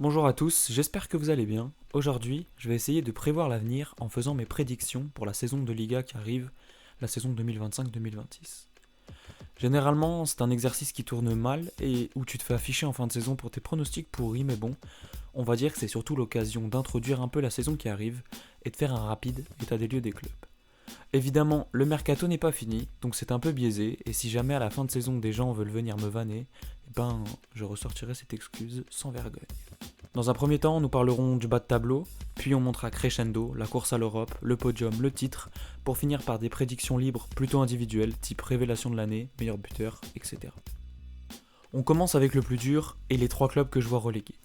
Bonjour à tous, j'espère que vous allez bien. Aujourd'hui, je vais essayer de prévoir l'avenir en faisant mes prédictions pour la saison de Liga qui arrive, la saison 2025-2026. Généralement, c'est un exercice qui tourne mal et où tu te fais afficher en fin de saison pour tes pronostics pourris, mais bon, on va dire que c'est surtout l'occasion d'introduire un peu la saison qui arrive et de faire un rapide état des lieux des clubs. Évidemment, le mercato n'est pas fini, donc c'est un peu biaisé, et si jamais à la fin de saison des gens veulent venir me vanner, je ressortirai cette excuse sans vergogne. Dans un premier temps, nous parlerons du bas de tableau, puis on montera crescendo, la course à l'Europe, le podium, le titre, pour finir par des prédictions libres plutôt individuelles, type révélation de l'année, meilleur buteur, etc. On commence avec le plus dur et les 3 clubs que je vois relégués.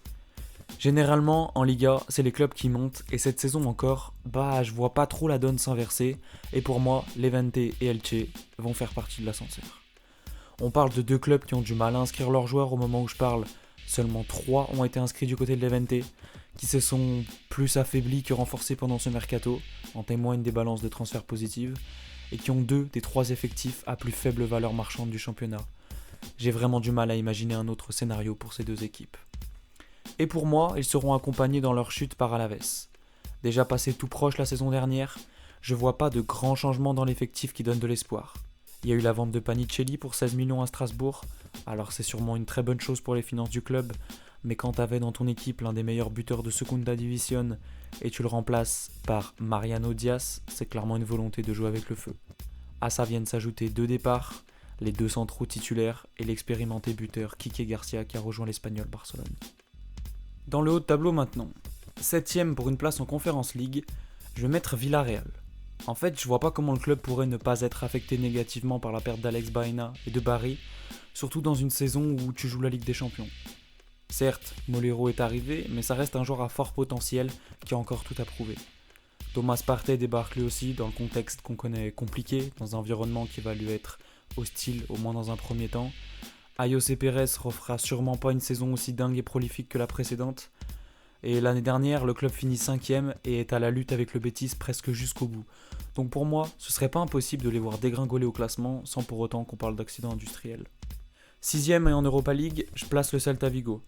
Généralement, en Liga, c'est les clubs qui montent, et cette saison encore, je vois pas trop la donne s'inverser, et pour moi, Levante et Elche vont faire partie de l'ascenseur. On parle de 2 clubs qui ont du mal à inscrire leurs joueurs au moment où je parle. Seulement 3 ont été inscrits du côté de Levante, qui se sont plus affaiblis que renforcés pendant ce mercato, en témoignent des balances de transfert positives, et qui ont 2 des 3 effectifs à plus faible valeur marchande du championnat. J'ai vraiment du mal à imaginer un autre scénario pour ces 2 équipes. Et pour moi, ils seront accompagnés dans leur chute par Alaves. Déjà passé tout proche la saison dernière, je vois pas de grands changements dans l'effectif qui donnent de l'espoir. Il y a eu la vente de Panicelli pour 16 millions à Strasbourg, alors c'est sûrement une très bonne chose pour les finances du club, mais quand t'avais dans ton équipe l'un des meilleurs buteurs de Segunda División et tu le remplaces par Mariano Diaz, c'est clairement une volonté de jouer avec le feu. À ça viennent s'ajouter 2 départs, les 2 centraux titulaires et l'expérimenté buteur Quique Garcia qui a rejoint l'Espagnol Barcelone. Dans le haut de tableau maintenant, 7ème pour une place en Conference League, je vais mettre Villarreal. En fait, je vois pas comment le club pourrait ne pas être affecté négativement par la perte d'Alex Baena et de Barry, surtout dans une saison où tu joues la Ligue des Champions. Certes, Molero est arrivé, mais ça reste un joueur à fort potentiel qui a encore tout à prouver. Thomas Partey débarque lui aussi dans le contexte qu'on connaît compliqué, dans un environnement qui va lui être hostile au moins dans un premier temps. Ayose Pérez refera sûrement pas une saison aussi dingue et prolifique que la précédente. Et l'année dernière, le club finit 5ème et est à la lutte avec le Betis presque jusqu'au bout. Donc pour moi, ce serait pas impossible de les voir dégringoler au classement sans pour autant qu'on parle d'accident industriel. 6ème et en Europa League, je place le Celta Vigo.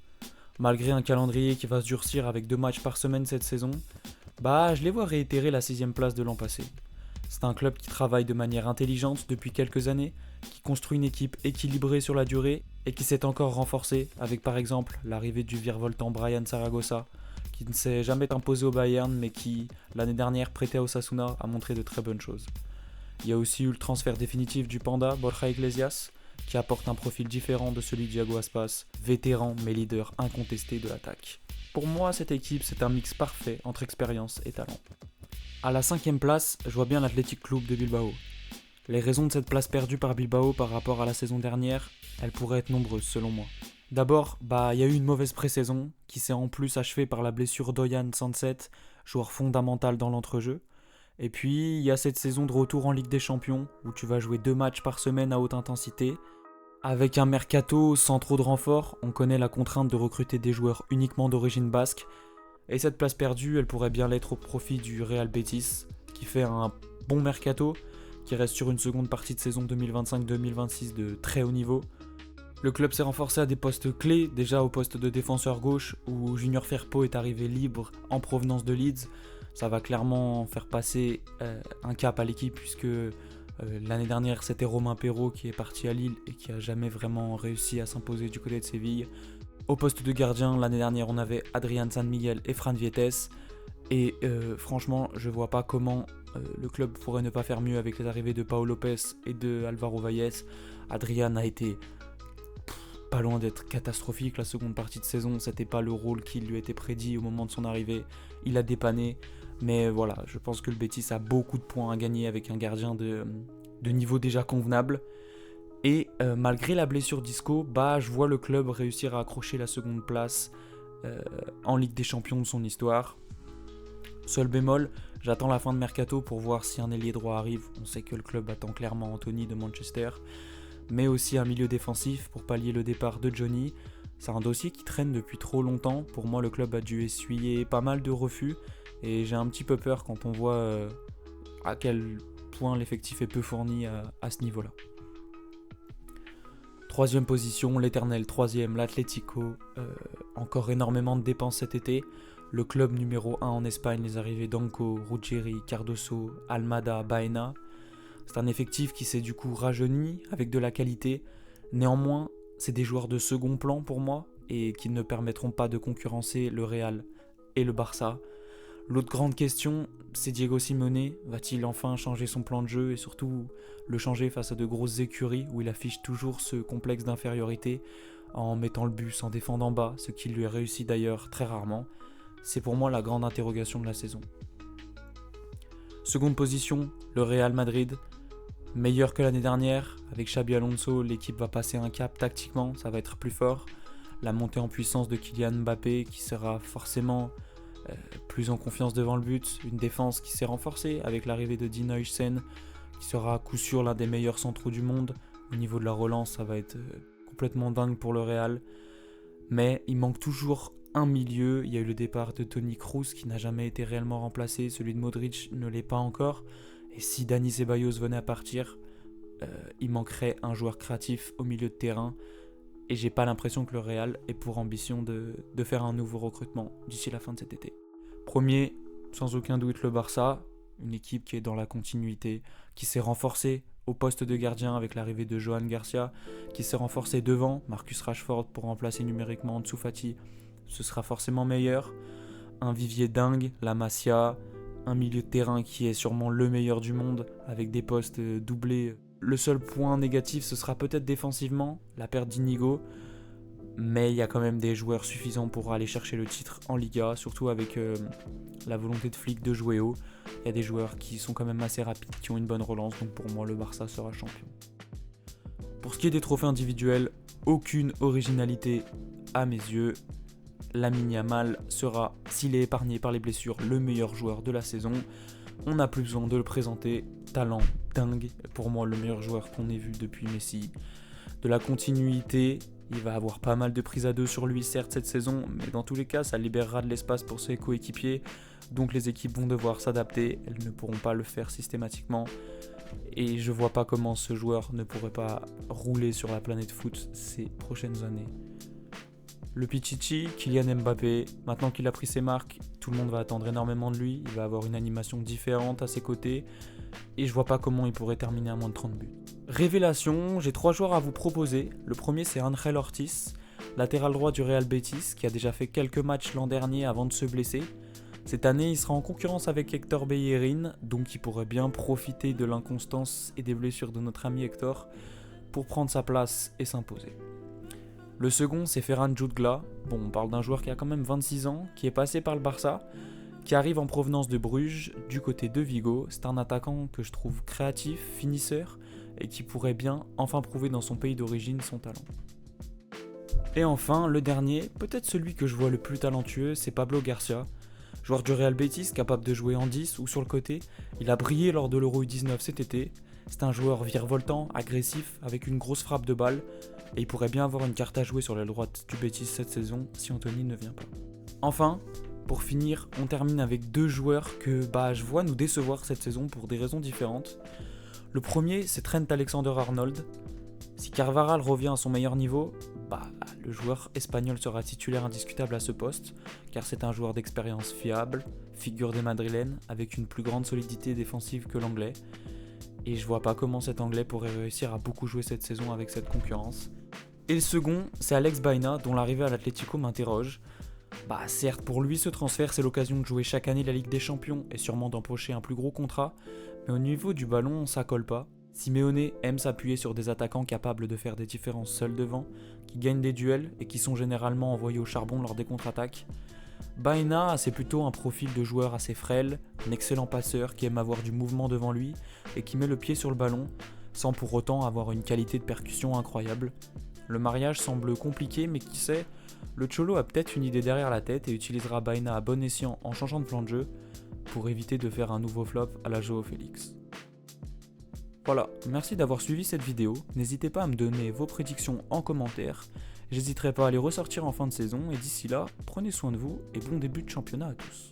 Malgré un calendrier qui va se durcir avec 2 matchs par semaine cette saison, je les vois réitérer la 6ème place de l'an passé. C'est un club qui travaille de manière intelligente depuis quelques années, qui construit une équipe équilibrée sur la durée et qui s'est encore renforcée avec par exemple l'arrivée du virevoltant Brian Zaragoza, qui ne s'est jamais imposé au Bayern mais qui, l'année dernière prêté à Osasuna, a montré de très bonnes choses. Il y a aussi eu le transfert définitif du Panda, Borja Iglesias, qui apporte un profil différent de celui de Thiago Aspas, vétéran mais leader incontesté de l'attaque. Pour moi, cette équipe, c'est un mix parfait entre expérience et talent. À la 5ème place, je vois bien l'Athletic Club de Bilbao. Les raisons de cette place perdue par Bilbao par rapport à la saison dernière, elles pourraient être nombreuses selon moi. D'abord, il y a eu une mauvaise pré-saison qui s'est en plus achevée par la blessure d'Oyan Sanset, joueur fondamental dans l'entrejeu. Et puis, il y a cette saison de retour en Ligue des Champions où tu vas jouer 2 matchs par semaine à haute intensité. Avec un mercato sans trop de renforts, on connaît la contrainte de recruter des joueurs uniquement d'origine basque. Et cette place perdue, elle pourrait bien l'être au profit du Real Betis, qui fait un bon mercato, qui reste sur une seconde partie de saison 2025-2026 de très haut niveau. Le club s'est renforcé à des postes clés, déjà au poste de défenseur gauche, où Junior Firpo est arrivé libre en provenance de Leeds. Ça va clairement faire passer un cap à l'équipe, puisque l'année dernière c'était Romain Perrault qui est parti à Lille et qui a jamais vraiment réussi à s'imposer du côté de Séville. Au poste de gardien, l'année dernière, on avait Adrián San Miguel et Fran Vietes. Et franchement, je vois pas comment le club pourrait ne pas faire mieux avec les arrivées de Pau Lopez et de Álvaro Valles. Adrián a été pas loin d'être catastrophique la seconde partie de saison. C'était pas le rôle qui lui était prédit au moment de son arrivée. Il a dépanné. Mais voilà, je pense que le Betis a beaucoup de points à gagner avec un gardien de niveau déjà convenable. Et malgré la blessure d'Isco, je vois le club réussir à accrocher la seconde place en Ligue des Champions de son histoire. Seul bémol, j'attends la fin de mercato pour voir si un ailier droit arrive. On sait que le club attend clairement Anthony de Manchester, mais aussi un milieu défensif pour pallier le départ de Johnny. C'est un dossier qui traîne depuis trop longtemps. Pour moi, le club a dû essuyer pas mal de refus et j'ai un petit peu peur quand on voit à quel point l'effectif est peu fourni à ce niveau-là. 3ème position, l'éternel 3ème, l'Atlético encore énormément de dépenses cet été. Le club numéro 1 en Espagne, les arrivées d'Anco, Ruggeri, Cardoso, Almada, Baena. C'est un effectif qui s'est du coup rajeuni avec de la qualité. Néanmoins, c'est des joueurs de second plan pour moi et qui ne permettront pas de concurrencer le Real et le Barça. L'autre grande question, c'est Diego Simeone. Va-t-il enfin changer son plan de jeu et surtout le changer face à de grosses écuries où il affiche toujours ce complexe d'infériorité en mettant le bus, en défendant bas, ce qui lui réussit d'ailleurs très rarement. C'est pour moi la grande interrogation de la saison. Seconde position, le Real Madrid. Meilleur que l'année dernière, avec Xabi Alonso, l'équipe va passer un cap tactiquement, ça va être plus fort. La montée en puissance de Kylian Mbappé qui sera forcément plus en confiance devant le but, une défense qui s'est renforcée avec l'arrivée de Dean Huijsen qui sera à coup sûr l'un des meilleurs centraux du monde. Au niveau de la relance, ça va être complètement dingue pour le Real. Mais il manque toujours un milieu. Il y a eu le départ de Toni Kroos qui n'a jamais été réellement remplacé, celui de Modric ne l'est pas encore. Et si Dani Ceballos venait à partir, il manquerait un joueur créatif au milieu de terrain. Et j'ai pas l'impression que le Real ait pour ambition de faire un nouveau recrutement d'ici la fin de cet été. Premier, sans aucun doute, le Barça, une équipe qui est dans la continuité, qui s'est renforcée au poste de gardien avec l'arrivée de Johan Garcia, qui s'est renforcée devant, Marcus Rashford pour remplacer numériquement Ansu Fati, ce sera forcément meilleur. Un vivier dingue, la Masia, un milieu de terrain qui est sûrement le meilleur du monde avec des postes doublés. Le seul point négatif, ce sera peut-être défensivement, la perte d'Inigo, mais il y a quand même des joueurs suffisants pour aller chercher le titre en Liga, surtout avec la volonté de Flick de jouer haut. Il y a des joueurs qui sont quand même assez rapides, qui ont une bonne relance, donc pour moi le Barça sera champion. Pour ce qui est des trophées individuels, aucune originalité à mes yeux. Lamine Yamal sera, s'il est épargné par les blessures, le meilleur joueur de la saison. On n'a plus besoin de le présenter. Talent dingue, pour moi le meilleur joueur qu'on ait vu depuis Messi. De la continuité, il va avoir pas mal de prises à deux sur lui certes cette saison, mais dans tous les cas ça libérera de l'espace pour ses coéquipiers, donc les équipes vont devoir s'adapter, elles ne pourront pas le faire systématiquement, et je vois pas comment ce joueur ne pourrait pas rouler sur la planète foot ces prochaines années. Le Pichichi, Kylian Mbappé, maintenant qu'il a pris ses marques, tout le monde va attendre énormément de lui, il va avoir une animation différente à ses côtés, et je vois pas comment il pourrait terminer à moins de 30 buts. Révélation, j'ai 3 joueurs à vous proposer. Le premier c'est Ángel Ortiz, latéral droit du Real Betis, qui a déjà fait quelques matchs l'an dernier avant de se blesser. Cette année il sera en concurrence avec Hector Bellerin, donc il pourrait bien profiter de l'inconstance et des blessures de notre ami Hector pour prendre sa place et s'imposer. Le second c'est Ferran Jutgla, bon on parle d'un joueur qui a quand même 26 ans, qui est passé par le Barça, qui arrive en provenance de Bruges, du côté de Vigo. C'est un attaquant que je trouve créatif, finisseur, et qui pourrait bien enfin prouver dans son pays d'origine son talent. Et enfin, le dernier, peut-être celui que je vois le plus talentueux, c'est Pablo Garcia, joueur du Real Betis, capable de jouer en 10 ou sur le côté. Il a brillé lors de l'Euro U19 cet été. C'est un joueur virevoltant, agressif, avec une grosse frappe de balle, et il pourrait bien avoir une carte à jouer sur l'aile droite du Betis cette saison si Anthony ne vient pas. Enfin, pour finir, on termine avec 2 joueurs que je vois nous décevoir cette saison pour des raisons différentes. Le premier, c'est Trent Alexander-Arnold. Si Carvajal revient à son meilleur niveau, le joueur espagnol sera titulaire indiscutable à ce poste, car c'est un joueur d'expérience fiable, figure des Madrilènes, avec une plus grande solidité défensive que l'anglais. Et je vois pas comment cet anglais pourrait réussir à beaucoup jouer cette saison avec cette concurrence. Et le second, c'est Alex Baena, dont l'arrivée à l'Atlético m'interroge. Certes, pour lui, ce transfert, c'est l'occasion de jouer chaque année la Ligue des Champions et sûrement d'empocher un plus gros contrat, mais au niveau du ballon, ça colle pas. Simeone aime s'appuyer sur des attaquants capables de faire des différences seuls devant, qui gagnent des duels et qui sont généralement envoyés au charbon lors des contre-attaques. Baena, c'est plutôt un profil de joueur assez frêle, un excellent passeur qui aime avoir du mouvement devant lui et qui met le pied sur le ballon, sans pour autant avoir une qualité de percussion incroyable. Le mariage semble compliqué, mais qui sait, le Cholo a peut-être une idée derrière la tête et utilisera Baena à bon escient en changeant de plan de jeu pour éviter de faire un nouveau flop à la Joao Félix. Voilà, merci d'avoir suivi cette vidéo, n'hésitez pas à me donner vos prédictions en commentaire, j'hésiterai pas à les ressortir en fin de saison et d'ici là, prenez soin de vous et bon début de championnat à tous.